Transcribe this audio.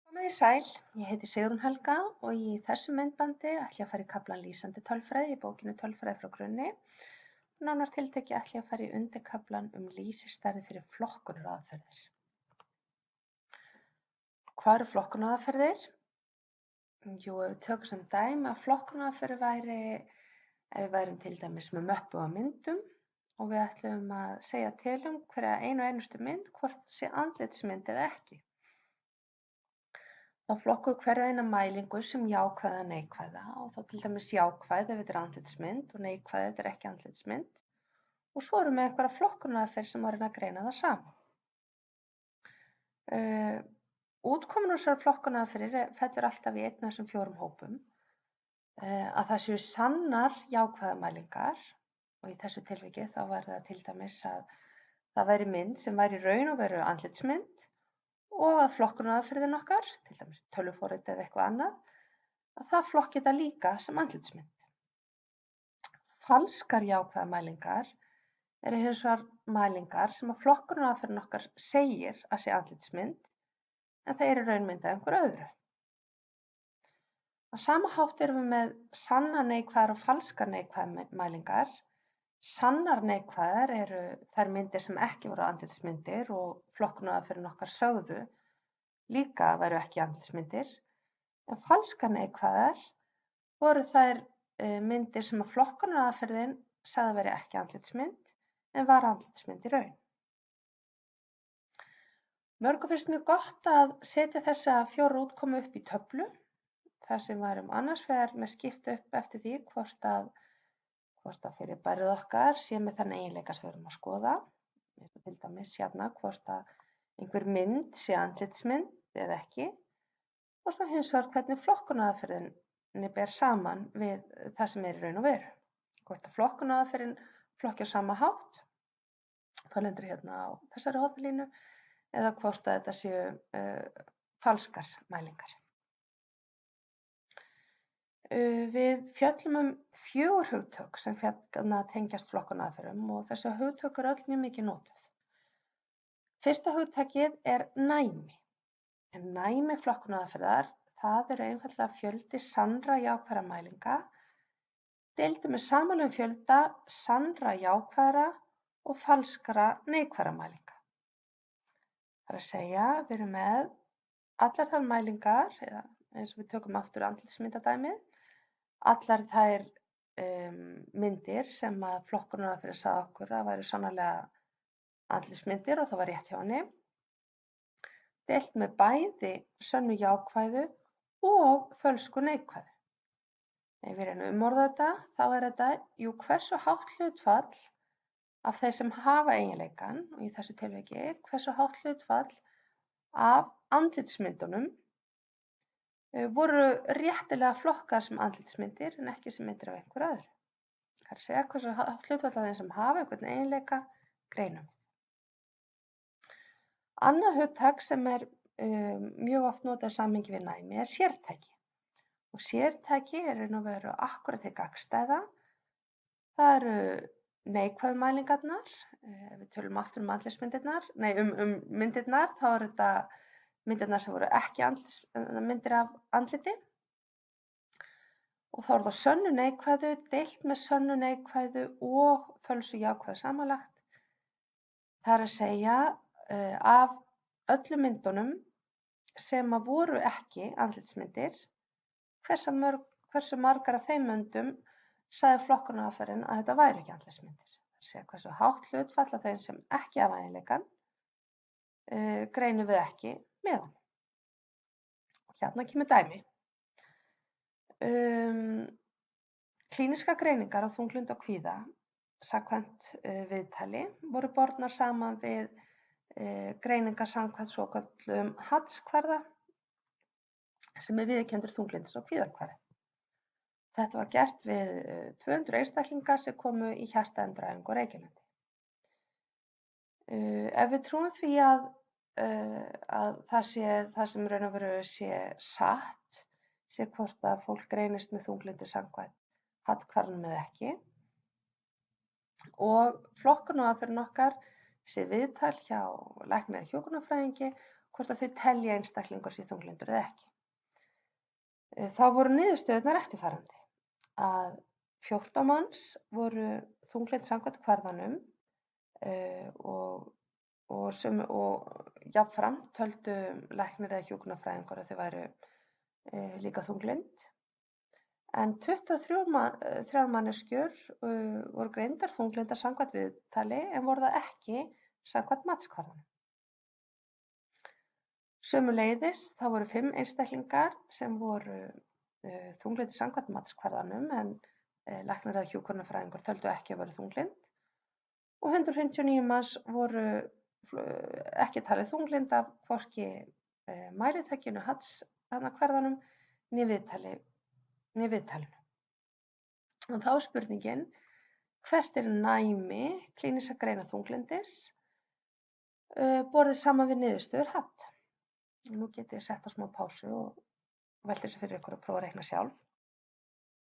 Komið þið sæl, ég heiti Sigrún Helga og í þessu myndbandi ætla ég að fara í kaflann lýsandi tölfræði í bókinni Tölfræði frá grunni. Nánar tiltekið ætla ég að fara í undirkaflann lýsistærðir fyrir flokkunaraðferðir. Hvað eru flokkunaraðferðir? Jú, ef við tökum sem dæmi að flokkunaraðferð væri ef við værum til dæmis með möppu af myndum og við ætlum að segja til hverja einu og einustu mynd hvort sé andlitsmynd eða ekki. Þá flokkum við hverja eina mælingu sem jákvæða og neikvæða og þá til dæmis jákvæð ef þetta er andlitsmynd og neikvæð ef þetta er ekki andlitsmynd. Og svo erum við einhverja flokkunaraðferð sem reyna að greina það saman. Útkoman úr þessari flokkunaraðferðir fellur alltaf í einn af þessum 4 hópum. Að það séu sannar jákvæða mælingar og í þessu tilviki þá væri það til dæmis að það væri mynd sem væri í raun og veru andlitsmynd og að flokkunaraðferðin okkar, til dæmis tölvuforrit eða eitthvað annað, að það flokki það líka sem andlitsmynd. Falskar jákvæða mælingar eru hins vegar mælingar sem að flokkunaraðferðin okkar segir að sé andlitsmynd en það eru raunmynd af einhverju öðru. Á sama hátt erum við með sannar neikvæðar og falskar neikvæðar mælingar. Sannar neikvæðar eru þær myndir sem ekki voru andlitsmyndir og flokkunaraðferðin okkar sögðu líka væru ekki andlitsmyndir. En falskar neikvæðar voru þær myndir sem að flokkunaraðferðin sagði að væri ekki andlitsmynd en var andlitsmynd í raun. Mörgum finnst mjög gott að setja þessa 4 útkomu upp í töflu þar sem værum annars vegar með skipta upp eftir því hvort að fyrirbærið okkar sé með þann eiginleika sem við erum að skoða. Til dæmis hérna hvort að einhver mynd sé andlitsmynd eða ekki. Og svo hins vegar hvernig flokkunaraðferðinni ber saman við það sem er í raun og veru. Hvort að flokkunaraðferðin flokki á sama hátt, það lendir hérna á þessari hornlínu, eða hvort að þetta séu falskar mælingar. Við fjöllum 4 hugtök sem tengjast flokkunaraðferðum og þessi hugtök eru öll mjög mikið notuð. Fyrsta hugtakið er næmi. En næmi flokkunaraðferðar, það eru einfaldlega fjöldi sannra jákvæðra mælinga deildur með samanlögðum fjölda sannra jákvæðra og falskra neikvæðra mælinga. Það er að segja, við erum með allar þær mælingar, eða eins og við tökum aftur andlitsmyndadæmið, allar þær myndir sem að flokkunaraðferðin sagði okkur að væru sannarlega andlitsmyndir og það var rétt hjá henni, deilt með bæði sönnu jákvæðu og fölsku neikvæðu. Ef við reynum umorða þetta, þá er þetta, hversu hátt hlutfall af þeir sem hafa eiginleikan, og í þessu tilviki, hversu hátt hlutfall af andlitsmyndunum voru réttilega flokkar sem andlitsmyndir en ekki sem myndir af einhverju öðru. Það er að segja hversu hátt hlutfall af þeim sem hafa einhvern eiginleika greinum við. Annað hugtak sem er mjög oft notað í samhengi við næmi er sértæki. Og sértæki er raun og veru akkúrat hið gagnstæða. Það eru neikvæðu mælingarnar. Ef við tölum aftur andlitsmyndirnar, myndirnar, þá eru þetta myndirnar sem voru ekki myndir af andliti. Og þá er það sönnu neikvæðu deilt með sönnu neikvæðu og fölsu jákvæðu samanlagt. Það er að segja af öllum myndunum sem að voru ekki andlitsmyndir, hversu margar af þeim myndum sagði flokkunaraðferðin að þetta væru ekki andlitsmyndir. Það er að segja hversu hátt hlutfall af þeim sem ekki hafa eiginleikann greinum við ekki með hann. Og hérna kemur dæmi. Klínískar greiningar á þunglyndi og kvíða samkvæmt viðtali voru bornar saman við greiningar samkvæmt svokölluðum HATS-kvarða sem er viðurkenndur þunglyndis- og kvíðakvarði. Þetta var gert við 200 einstaklinga sem komu í hjartaendurhæfingu á Reykjalundi. Ef við trúum því að það sé það sem raun og veru sé satt, sé hvort að fólk greinist með þunglyndi samkvæmt HATS-kvarðanum eða ekki. Og flokkunaraðferðin okkar sé viðtal hjá lækni eða hjúkrunarfræðingi, hvort að þau telja einstaklingur sé þunglyndur eða ekki. Þá voru niðurstöðurnar eftirfarandi að 14 manns voru þunglynd samkvæmt kvarðanum og jafnframt töldu læknir eða hjúkrunarfræðingur að þau væru líka þunglynd. En 23 manneskjur voru greindar þunglyndar samkvæmt viðtali en voru það ekki samkvæmt matskvarðanum. Sömuleiðis þá voru 5 einstaklingar sem voru þunglyndir samkvæmt matskvarðanum en læknir eða hjúkrunarfræðingur töldu ekki að vera þunglynd og 159 manns voru ekki talið þunglynd af hvorki mælitækinu HATS-kvarðanum né viðtalinu. Og þá er spurningin, hvert er næmi klínískra greina þunglyndis borið saman við niðurstöður HAT? Nú getið þið sett á smá pásu og veltið þessu fyrir ykkur að prófa að reikna sjálf.